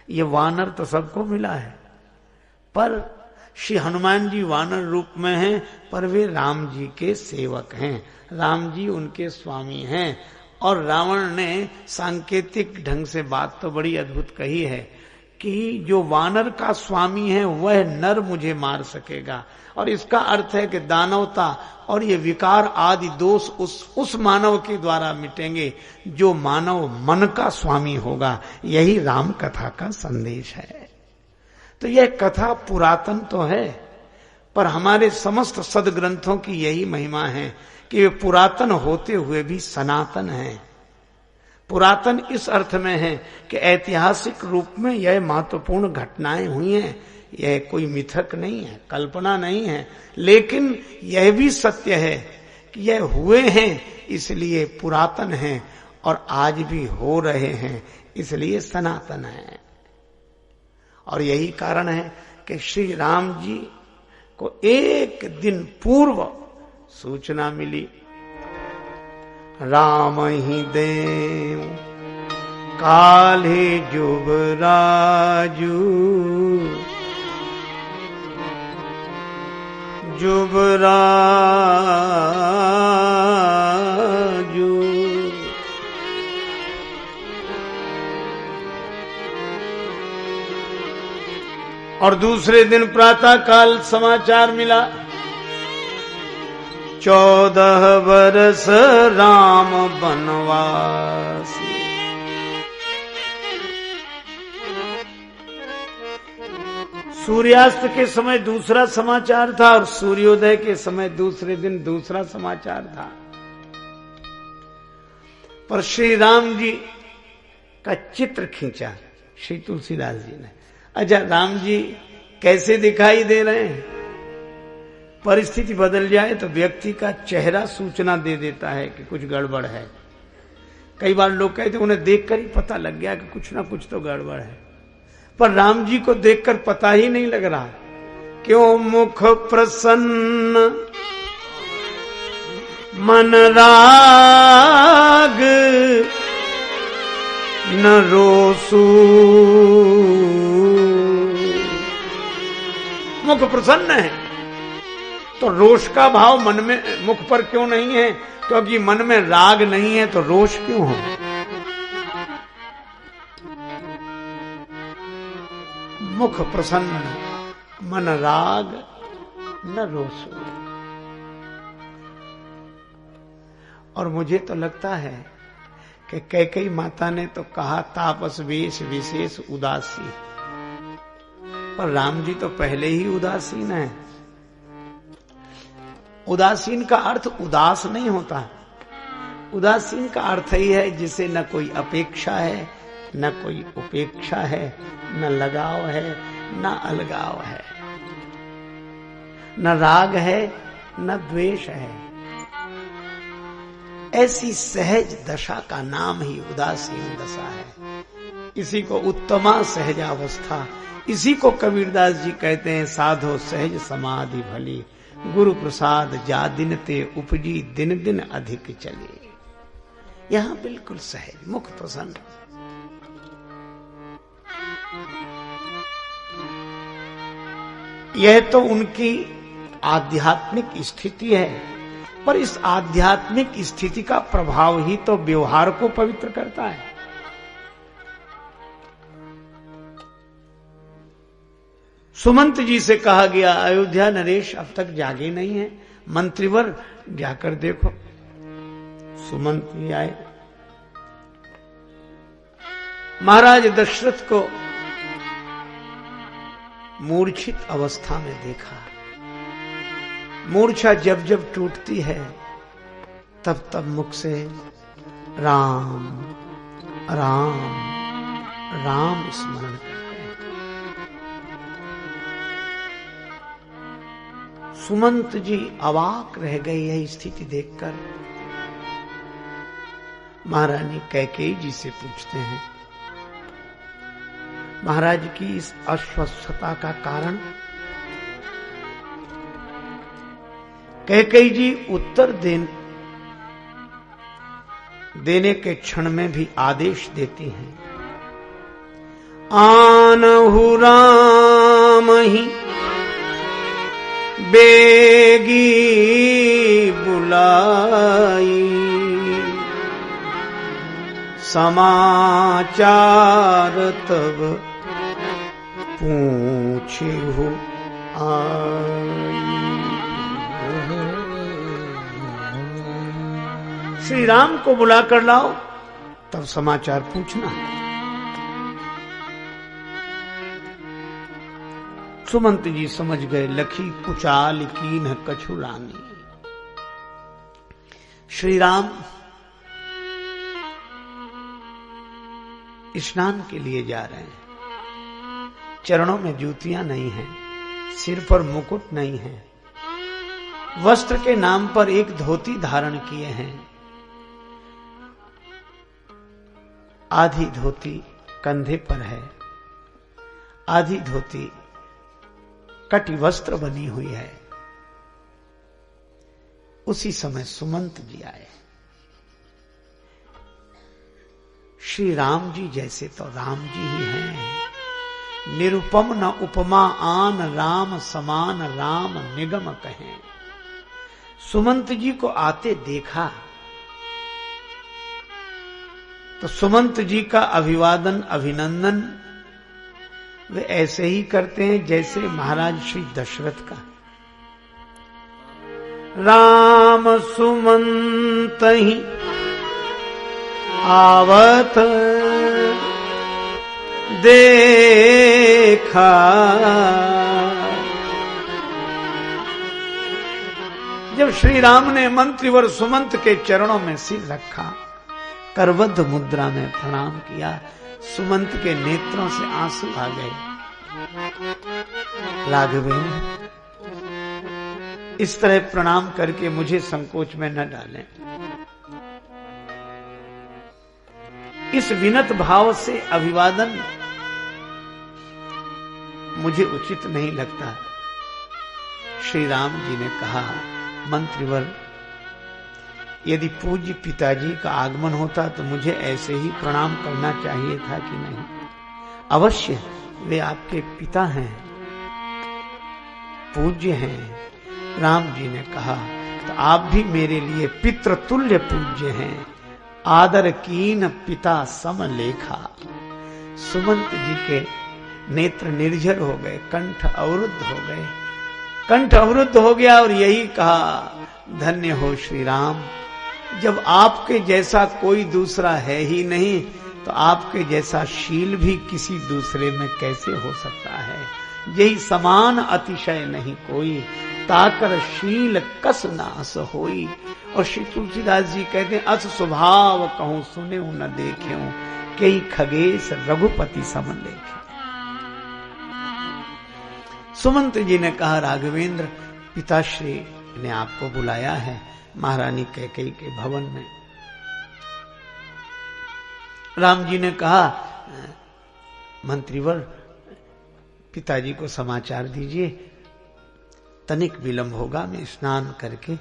ये वानर तो सबको मिला है, पर श्री हनुमान जी वानर रूप में हैं, पर वे राम जी के सेवक हैं, राम जी उनके स्वामी हैं। और रावण ने सांकेतिक ढंग से बात तो बड़ी अद्भुत कही है कि जो वानर का स्वामी है वह नर मुझे मार सकेगा, और इसका अर्थ है कि दानवता और ये विकार आदि दोष उस मानव के द्वारा मिटेंगे जो मानव मन का स्वामी होगा। यही राम कथा का संदेश है। तो यह कथा पुरातन तो है, पर हमारे समस्त सदग्रंथों की यही महिमा है कि वे पुरातन होते हुए भी सनातन हैं। पुरातन इस अर्थ में है कि ऐतिहासिक रूप में यह महत्वपूर्ण घटनाएं हुई हैं, यह कोई मिथक नहीं है, कल्पना नहीं है, लेकिन यह भी सत्य है कि यह हुए हैं, इसलिए पुरातन हैं, और आज भी हो रहे हैं, इसलिए सनातन है। और यही कारण है कि श्री राम जी को एक दिन पूर्व सूचना मिली, राम ही देव काल्हे जुबराजू, जुबराजू। और दूसरे दिन प्रातः काल समाचार मिला, 14 वर्ष राम बनवासी। सूर्यास्त के समय दूसरा समाचार था और सूर्योदय के समय दूसरे दिन दूसरा समाचार था। पर श्री राम जी का चित्र खींचा श्री तुलसीदास जी ने। अच्छा, राम जी कैसे दिखाई दे रहे हैं? परिस्थिति बदल जाए तो व्यक्ति का चेहरा सूचना दे देता है कि कुछ गड़बड़ है। कई बार लोग कहते हैं उन्हें देखकर ही पता लग गया कि कुछ ना कुछ तो गड़बड़ है, पर राम जी को देखकर पता ही नहीं लग रहा। क्यों मुख प्रसन्न मन राग न रोसू। मुख प्रसन्न है तो रोष का भाव मन में मुख पर क्यों नहीं है? क्योंकि मन में राग नहीं है तो रोष क्यों हो? मुख प्रसन्न मन राग न रोसो। और मुझे तो लगता है कि कैकेयी माता ने तो कहा तापस वेश विशेष उदासी, पर राम जी तो पहले ही उदासीन है। उदासीन का अर्थ उदास नहीं होता। उदासीन का अर्थ ही है जिसे न कोई अपेक्षा है, न कोई उपेक्षा है, न लगाव है, न अलगाव है, न राग है, न द्वेष है। ऐसी सहज दशा का नाम ही उदासीन दशा है। इसी को उत्तमा सहजावस्था, इसी को कबीरदास जी कहते हैं साधो सहज समाधि भली, गुरु प्रसाद जा दिन ते उपजी दिन दिन अधिक चले। यहां बिल्कुल सहज, मुख प्रसन्न। यह तो उनकी आध्यात्मिक स्थिति है, पर इस आध्यात्मिक स्थिति का प्रभाव ही तो व्यवहार को पवित्र करता है। सुमंत जी से कहा गया अयोध्या नरेश अब तक जागे नहीं है, मंत्रीवर जाकर देखो। सुमंत जी आए, महाराज दशरथ को मूर्छित अवस्था में देखा। मूर्छा जब जब टूटती है तब तब मुख से राम राम राम स्मरण करते हैं। सुमंत जी अवाक रह गए यह स्थिति देखकर। महारानी कैकेयी जी से पूछते हैं महाराज की इस अस्वस्थता का कारण। कैकेयी जी उत्तर देने के क्षण में भी आदेश देती हैं, आनहु राम ही बेगी बुलाई, समाचार तब पूछे हो आई। श्री राम को बुला कर लाओ, तब समाचार पूछना। सुमंत जी समझ गए, लखी कुचाल कीन कछु रानी। श्री राम स्नान के लिए जा रहे हैं। चरणों में जूतियां नहीं हैं, सिर पर मुकुट नहीं है, वस्त्र के नाम पर एक धोती धारण किए हैं। आधी धोती कंधे पर है, आधी धोती कटि वस्त्र बनी हुई है। उसी समय सुमंत जी आए। श्री राम जी जैसे तो राम जी ही हैं, निरुपम न उपमा आन राम समान राम निगम कहें। सुमंत जी को आते देखा तो सुमंत जी का अभिवादन अभिनंदन वे ऐसे ही करते हैं जैसे महाराज श्री दशरथ का। राम सुमंत ही आवत देखा, जब श्री राम ने मंत्रीवर सुमंत के चरणों में सिर रखा, करबद्ध मुद्रा में प्रणाम किया, सुमंत के नेत्रों से आंसू आ गए। राघवेंद्र, इस तरह प्रणाम करके मुझे संकोच में न डालें। इस विनत भाव से अभिवादन मुझे उचित नहीं लगता। श्री राम जी ने कहा, मंत्रीवर, यदि पूज्य पिताजी का आगमन होता तो मुझे ऐसे ही प्रणाम करना चाहिए था कि नहीं? अवश्य वे आपके पिता हैं, पूज्य हैं। राम जी ने कहा, तो आप भी मेरे लिए पितृतुल्य पूज्य हैं। आदर कीन पिता सम लेखा। सुमंत जी के नेत्र निर्झर हो गए, कंठ अवरुद्ध हो गए। कंठ अवरुद्ध हो गया और यही कहा, धन्य हो श्री राम, जब आपके जैसा कोई दूसरा है ही नहीं तो आपके जैसा शील भी किसी दूसरे में कैसे हो सकता है। यही समान अतिशय नहीं कोई, ताकर शील कस नास होई। और श्री तुलसीदास जी कहते हैं, अस स्वभाव कहूं सुने न देखे, कई खगेश रघुपति सम देखे। सुमंत जी ने कहा, राघवेंद्र, पिताश्री ने आपको बुलाया है महारानी कैकेयी के भवन में। राम जी ने कहा, मंत्रीवर, पिताजी को समाचार दीजिए, तनिक विलंब होगा, मैं स्नान करके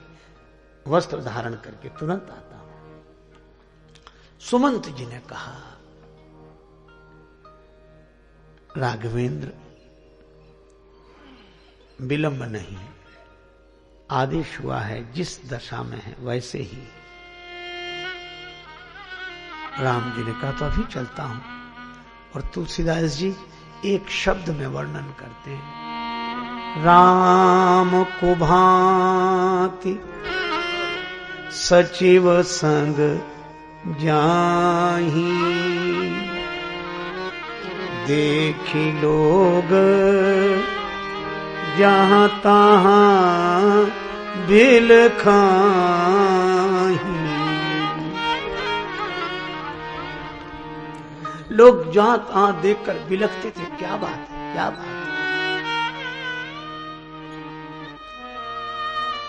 वस्त्र धारण करके तुरंत आता हूं। सुमंत जी ने कहा, राघवेंद्र, विलंब नहीं, आदेश हुआ है, जिस दशा में है वैसे ही। राम जी ने कहा, तो अभी चलता हूं। और तुलसीदास जी एक शब्द में वर्णन करते हैं, राम को भांति सचिव संग जाहि, देखी लोग जहां तहां बिल खाही। लोग जहां तहां देखकर बिलखते थे, क्या बात है, क्या बात है।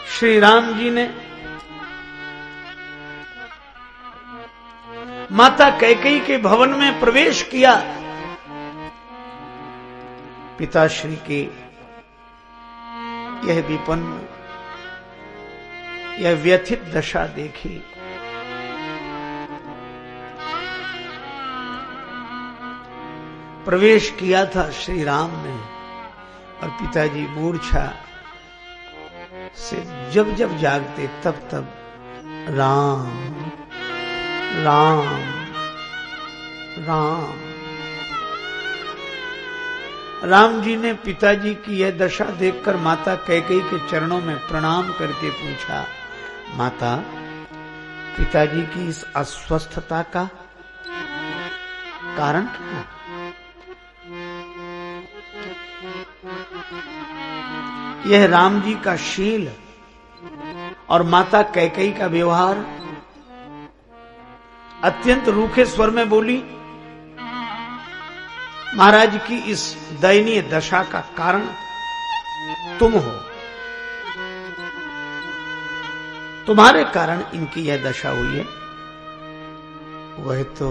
श्री राम जी ने माता कैकेयी के भवन में प्रवेश किया। पिताश्री की यह विपन्न, यह व्यथित दशा देखी। प्रवेश किया था श्री राम ने, और पिताजी मूर्छा से जब जब जागते तब तब राम राम राम। राम जी ने पिताजी की यह दशा देखकर माता कैकेयी के चरणों में प्रणाम करके पूछा, माता, पिताजी की इस अस्वस्थता का कारण क्या? यह राम जी का शील और माता कैकेयी का व्यवहार। अत्यंत रूखे स्वर में बोली, महाराज की इस दयनीय दशा का कारण तुम हो, तुम्हारे कारण इनकी यह दशा हुई है। वह तो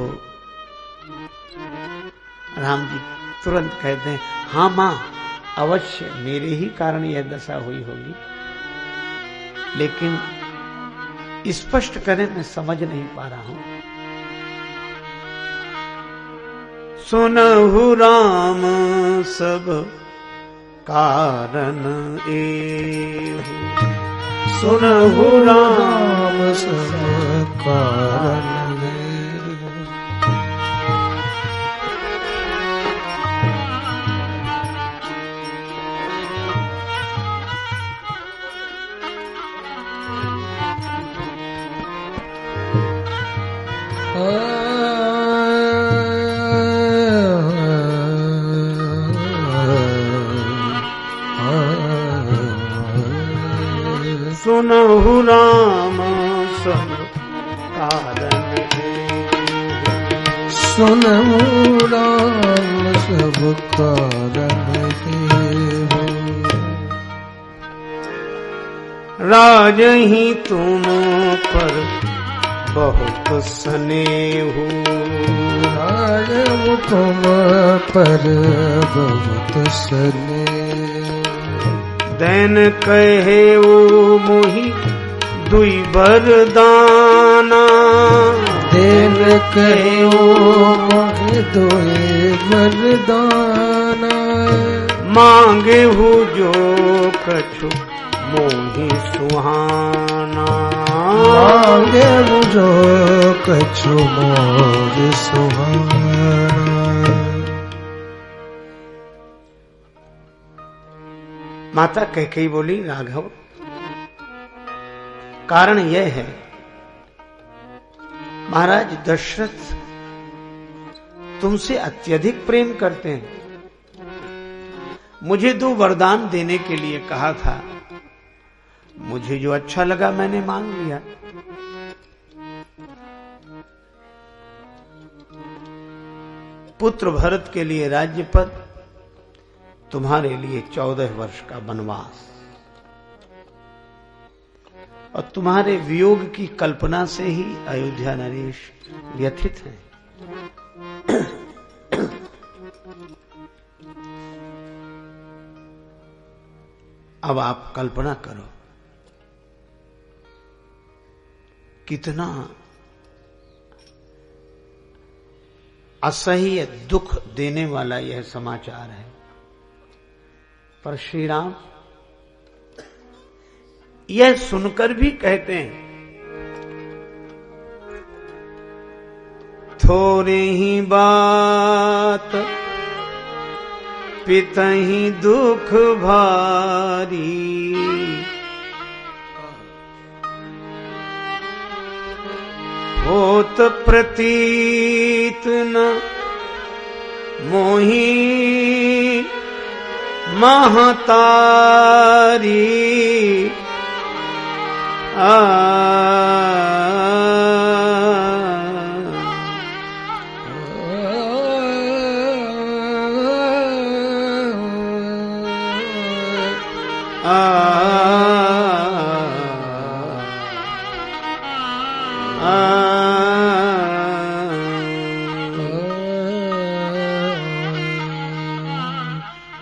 राम जी तुरंत कहते हैं, हाँ मां, अवश्य मेरे ही कारण यह दशा हुई होगी, लेकिन स्पष्ट करें मैं समझ नहीं पा रहा हूं। सुनहु राम सब कारण एहु, सुनहु राम सब कारण एहु। सुनहु राम सब कारण एहु, सुनहु राम सब कारण एहु। राजहि तुम पर बहुत स्नेहु, राजहु तुम पर बहुत स्नेहु। दैन कहे ओ मोहि दुई वरदाना, दैन कहे ओ मोहि दुई वरदाना। मांगे हु जो कछु मोहि सुहाना, मांगे हु जो कछु मोहि सुहाना। माता कैकेयी बोली, राघव, कारण यह है महाराज दशरथ तुमसे अत्यधिक प्रेम करते हैं। मुझे 2 वरदान देने के लिए कहा था, मुझे जो अच्छा लगा मैंने मांग लिया। पुत्र भरत के लिए राज्य पद, तुम्हारे लिए 14 वर्ष का वनवास, और तुम्हारे वियोग की कल्पना से ही अयोध्या नरेश व्यथित हैं। अब आप कल्पना करो कितना असह्य दुख देने वाला यह समाचार है। पर श्री राम यह सुनकर भी कहते हैं, थोड़े ही बात पितहि दुख भारी, होत प्रतीत न मोहि महतारी।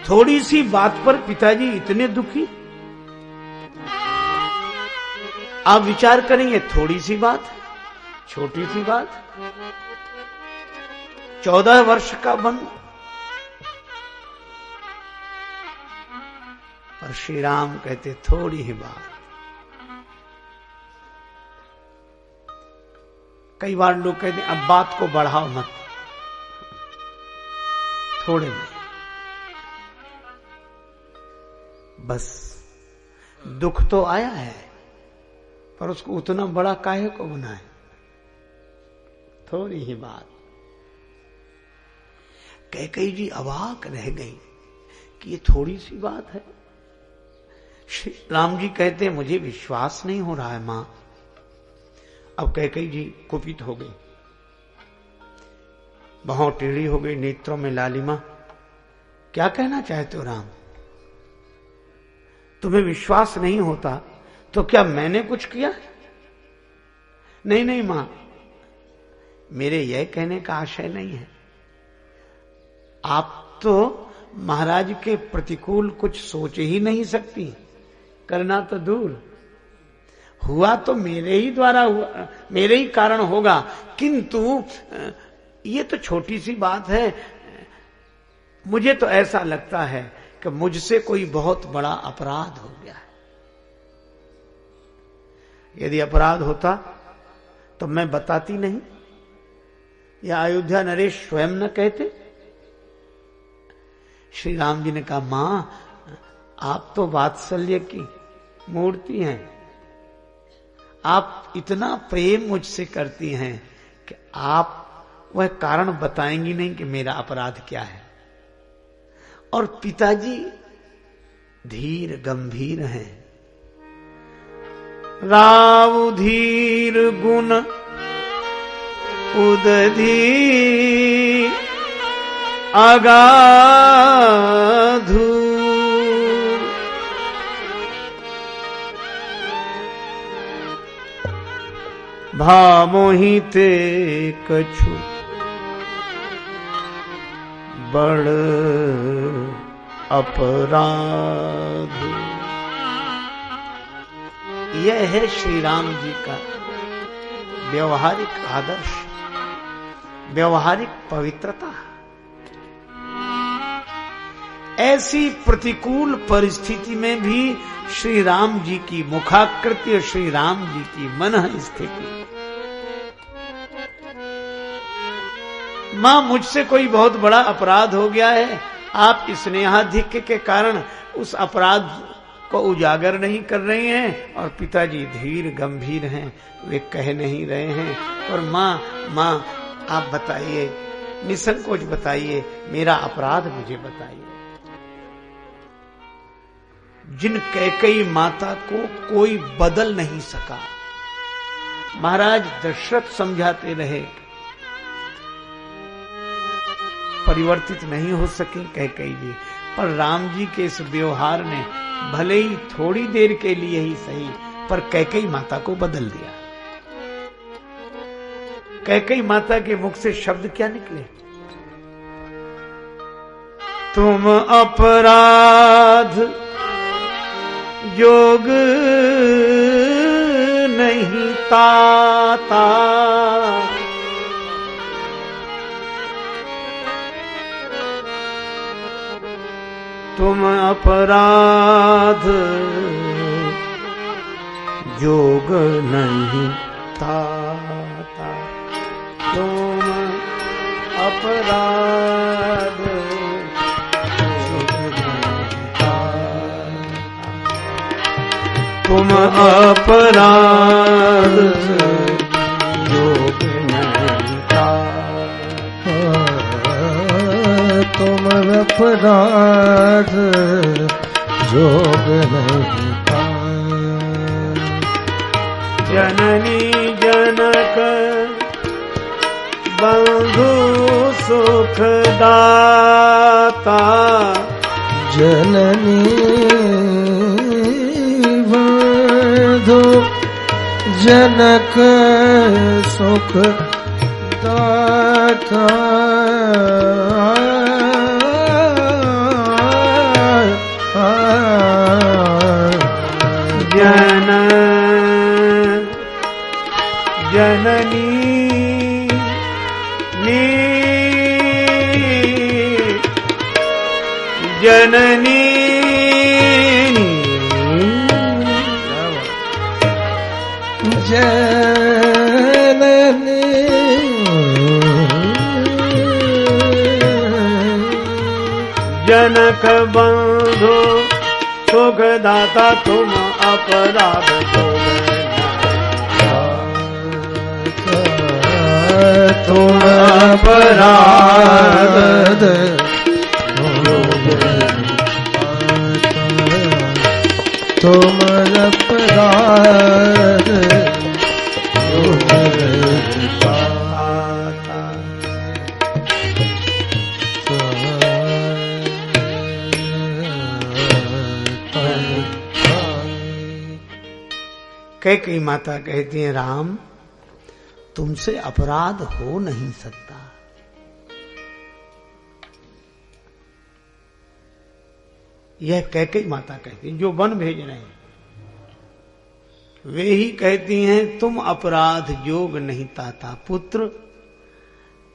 थोड़ी सी बात पर पिताजी इतने दुखी। आप विचार करेंगे, थोड़ी सी बात, छोटी सी बात, 14 वर्ष का वन पर श्री राम कहते थोड़ी ही बात। कई बार लोग कहते अब बात को बढ़ाओ मत, थोड़े में बस। दुख तो आया है पर उसको उतना बड़ा काहे को बनाए, थोड़ी ही बात। कैकेयी जी अवाक रह गई कि ये थोड़ी सी बात है। श्री राम जी कहते मुझे विश्वास नहीं हो रहा है मां। अब कैकेयी जी कुपित हो गई, बाहों टेढ़ी हो गई, नेत्रों में लालिमा। क्या कहना चाहते हो राम? तुम्हें विश्वास नहीं होता तो क्या मैंने कुछ किया? नहीं नहीं मां, मेरे यह कहने का आशय नहीं है। आप तो महाराज के प्रतिकूल कुछ सोच ही नहीं सकती, करना तो दूर, हुआ तो मेरे ही द्वारा हुआ, मेरे ही कारण होगा, किंतु ये तो छोटी सी बात है। मुझे तो ऐसा लगता है कि मुझसे कोई बहुत बड़ा अपराध हो गया है। यदि अपराध होता तो मैं बताती नहीं, या अयोध्या नरेश स्वयं न कहते। श्री राम जी ने कहा मां, आप तो वात्सल्य की मूर्ति हैं, आप इतना प्रेम मुझसे करती हैं कि आप वह कारण बताएंगी नहीं कि मेरा अपराध क्या है। और पिताजी धीर गंभीर हैं। राव धीर गुण उदधी अगाधु, भामोहिते कछु बड़ अपराध। यह है श्री राम जी का व्यवहारिक आदर्श, व्यवहारिक पवित्रता। ऐसी प्रतिकूल परिस्थिति में भी श्री राम जी की मुखाकृति और श्री राम जी की मन स्थिति। मां, मुझसे कोई बहुत बड़ा अपराध हो गया है, आप स्नेहाधिक्य के कारण उस अपराध को उजागर नहीं कर रही हैं। और पिताजी धीर गंभीर हैं, वे कह नहीं रहे हैं। और मां आप बताइए, निसंकोच बताइए, मेरा अपराध मुझे बताइए। जिन कैकेयी माता को कोई बदल नहीं सका, महाराज दशरथ समझाते रहे, परिवर्तित नहीं हो सके कैकेयी जी, पर राम जी के इस व्यवहार ने भले ही थोड़ी देर के लिए ही सही, पर कैकेयी माता को बदल दिया। कैकेयी माता के मुख से शब्द क्या निकले? तुम अपराध योग नहीं ताता, तुम अपराध योग नहीं ताता, तुम अपराध योग नहीं ताता, तुम अपराध योग नहीं ताता, तुम अपराध योग नहीं ताता। जननी जनक बंधु सुखदाता, जननी बंधु जनक सुख दाता, जननी जननी जननी जनक बंधु सुखदाता तुम अपराध तुम अपराध तुम अपराध कैकेयी माता कहती है राम तुमसे अपराध हो नहीं सकता। यह कैकेयी माता कहती है जो वन भेज रहे हैं, वे ही कहती हैं तुम अपराध योग नहीं ताता पुत्र,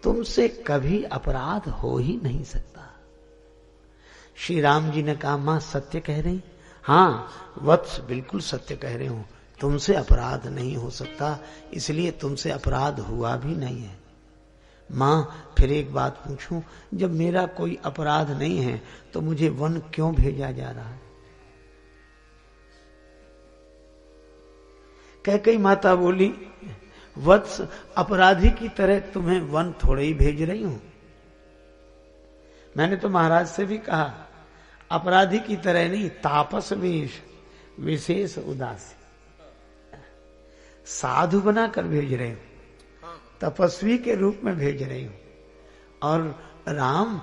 तुमसे कभी अपराध हो ही नहीं सकता। श्री राम जी ने कहा मां सत्य कह रही? हाँ वत्स बिल्कुल सत्य कह रहे हो, तुमसे अपराध नहीं हो सकता, इसलिए तुमसे अपराध हुआ भी नहीं है। मां फिर एक बात पूछूं, जब मेरा कोई अपराध नहीं है तो मुझे वन क्यों भेजा जा रहा है? कैकेयी माता बोली वत्स अपराधी की तरह तुम्हें वन थोड़े ही भेज रही हूं। मैंने तो महाराज से भी कहा अपराधी की तरह नहीं, तापस वेश विशेष उदासी, साधु बनाकर भेज रहे हूं, तपस्वी के रूप में भेज रही हूं। और राम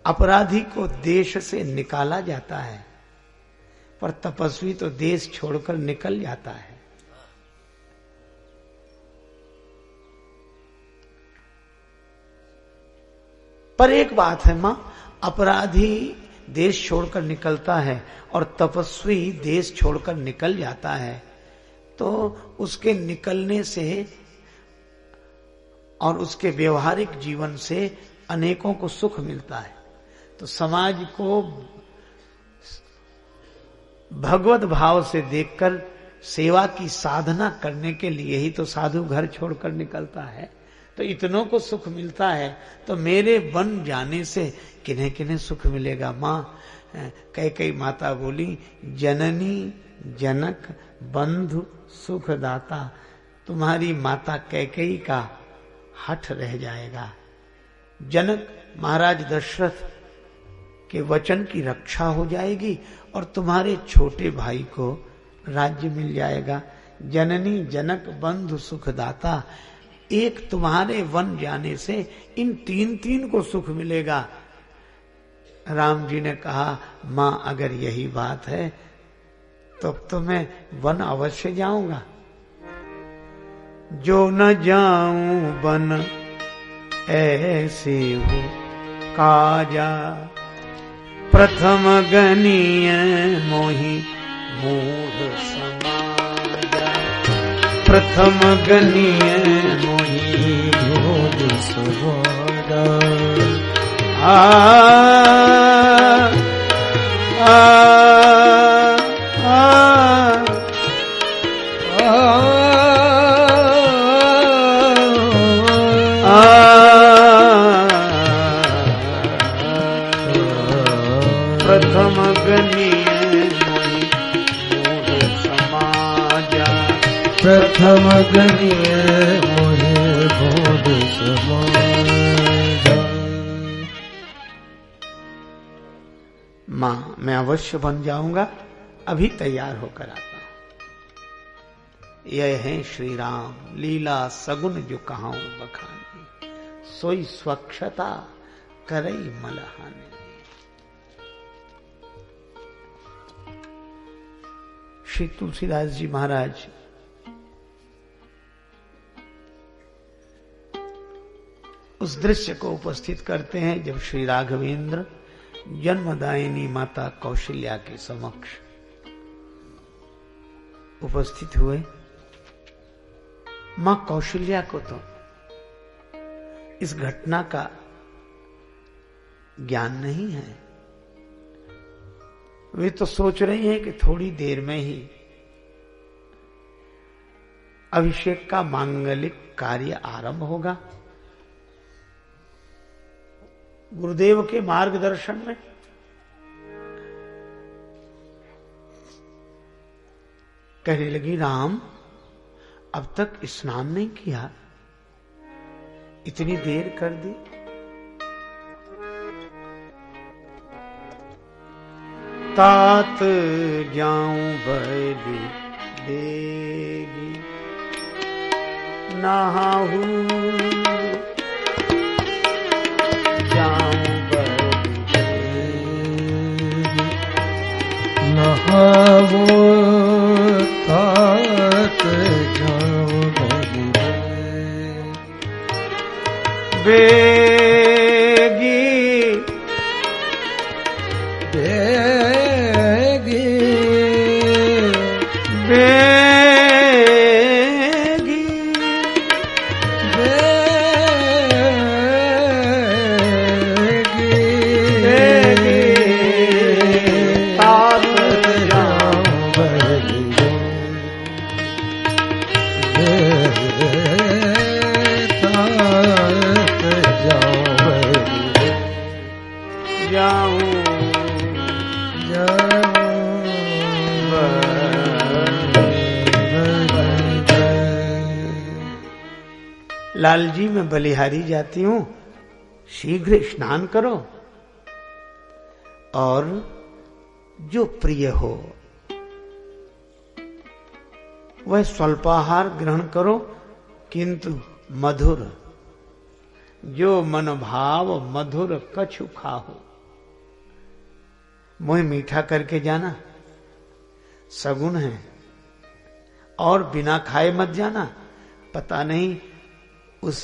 अपराधी को देश से निकाला जाता है, पर तपस्वी तो देश छोड़कर निकल जाता है। पर एक बात है मां, अपराधी देश छोड़कर निकलता है और तपस्वी देश छोड़कर निकल जाता है, तो उसके निकलने से और उसके व्यवहारिक जीवन से अनेकों को सुख मिलता है। तो समाज को भगवत भाव से देखकर सेवा की साधना करने के लिए ही तो साधु घर छोड़कर निकलता है। तो इतनों को सुख मिलता है, तो मेरे बन जाने से किन्हें किन्हें सुख मिलेगा। मां कैकेयी माता बोली जननी जनक बंधु सुखदाता, तुम्हारी माता कैकेयी का हठ रह जाएगा। जनक महाराज दशरथ के वचन की रक्षा हो जाएगी और तुम्हारे छोटे भाई को राज्य मिल जाएगा। जननी जनक बंधु सुखदाता, एक तुम्हारे वन जाने से इन तीन तीन को सुख मिलेगा। राम जी ने कहा मां अगर यही बात है तो मैं वन अवश्य जाऊंगा। जो न जाऊं वन ऐसे हो काजा, प्रथम गनीय मोहि मूढ़ समाजा, प्रथम गनीय मोहि मूढ़ समाजा। प्रथम गनीय मोहि मूढ़ समाजा, प्रथम गनीय मोहि मूढ़ समाजा। मां मैं अवश्य बन जाऊंगा, अभी तैयार होकर आता हूं। यह है श्री राम लीला सगुन जो कहाऊं बखानी, सोई स्वच्छता करई मलहानी। श्री तुलसीदास जी महाराज उस दृश्य को उपस्थित करते हैं जब श्री राघवेंद्र जन्मदायिनी माता कौशल्या के समक्ष उपस्थित हुए। मां कौशल्या को तो इस घटना का ज्ञान नहीं है। वे तो सोच रही हैं कि थोड़ी देर में ही अभिषेक का मांगलिक कार्य आरंभ होगा। गुरुदेव के मार्गदर्शन में कहने लगी, राम अब तक स्नान नहीं किया, इतनी देर कर दी। तात जाऊं बलि देगी नहाहू, जाऊं बलि देगी नहावो, तात जाऊं बलि बेगी बेगी बेगी बेगी बेगी तात जाऊं बलि जाऊं लाल जी मैं बलिहारी जाती हूं, शीघ्र स्नान करो और जो प्रिय हो वह स्वल्पाहार ग्रहण करो, किंतु मधुर, जो मन भाव मधुर कछु खाओ। मुंह मीठा करके जाना, सगुन है, और बिना खाए मत जाना। पता नहीं उस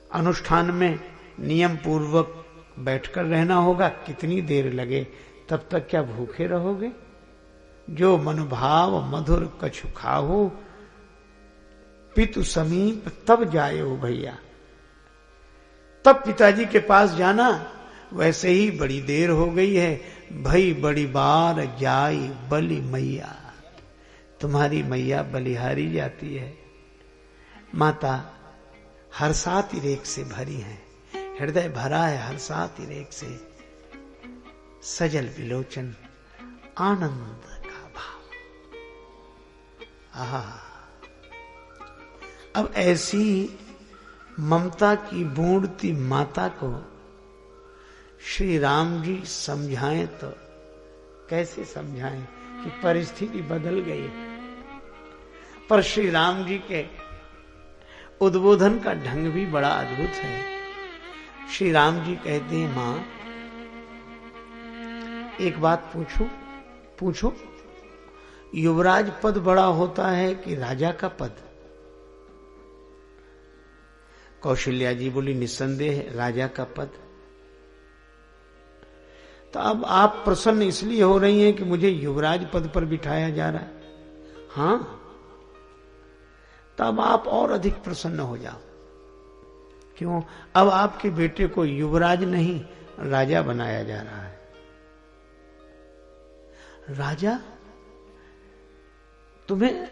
अनुष्ठान में नियम पूर्वक बैठकर रहना होगा, कितनी देर लगे, तब तक क्या भूखे रहोगे। जो मनोभाव मधुर कछु खाओ, पितु समीप तब जायो भैया। तब पिताजी के पास जाना। वैसे ही बड़ी देर हो गई है, भई बड़ी बार जाई बलि मैया, तुम्हारी मैया बलिहारी जाती है। माता हर्षाति रेख से भरी है, हृदय भरा है हर्षाति रेख से, सजल विलोचन आनंद का भाव। आहा, अब ऐसी ममता की बूंदती माता को श्री राम जी समझाएं तो कैसे समझाएं कि परिस्थिति बदल गई। पर श्री राम जी के उद्बोधन का ढंग भी बड़ा अद्भुत है। श्री राम जी कहते हैं, मां एक बात पूछो, युवराज पद बड़ा होता है कि राजा का पद? कौशल्या जी बोली, निस्संदेह राजा का पद। तो अब आप प्रसन्न इसलिए हो रही हैं कि मुझे युवराज पद पर बिठाया जा रहा है। हां, तब आप और अधिक प्रसन्न हो जाओ। क्यों? अब आपके बेटे को युवराज नहीं राजा बनाया जा रहा है। राजा? तुम्हें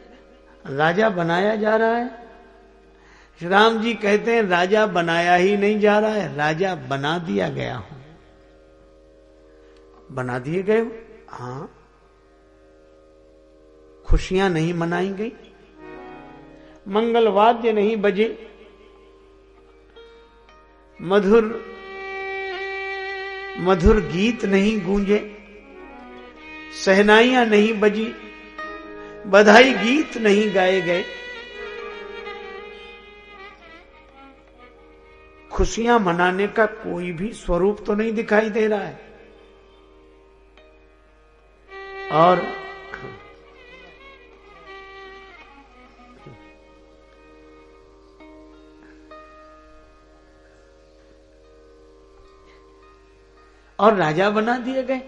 राजा बनाया जा रहा है? राम जी कहते हैं, राजा बनाया ही नहीं जा रहा है, राजा बना दिया गया हूं। बना दिए गए हो? हां। खुशियां नहीं मनाई गई, मंगल वाद्य नहीं बजे, मधुर मधुर गीत नहीं गूंजे, सहनाइयां नहीं बजी, बधाई गीत नहीं गाए गए, खुशियां मनाने का कोई भी स्वरूप तो नहीं दिखाई दे रहा है। और राजा बना दिए गए।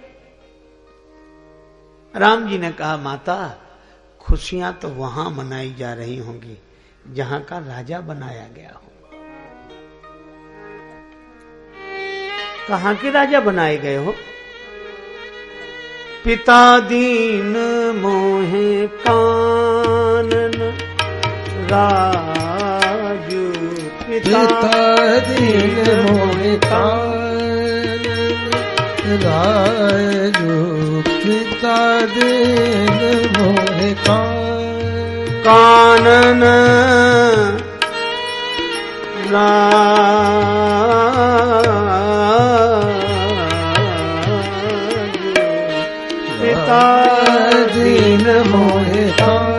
राम जी ने कहा, माता खुशियां तो वहां मनाई जा रही होंगी जहां का राजा बनाया गया हो। कहां के राजा बनाए गए हो? पिता दीन मोहे कानन राजू पिता दीन मोहि कानन राजू पिता दीन मोहि कानन राजू पिता दीन मोहि कानन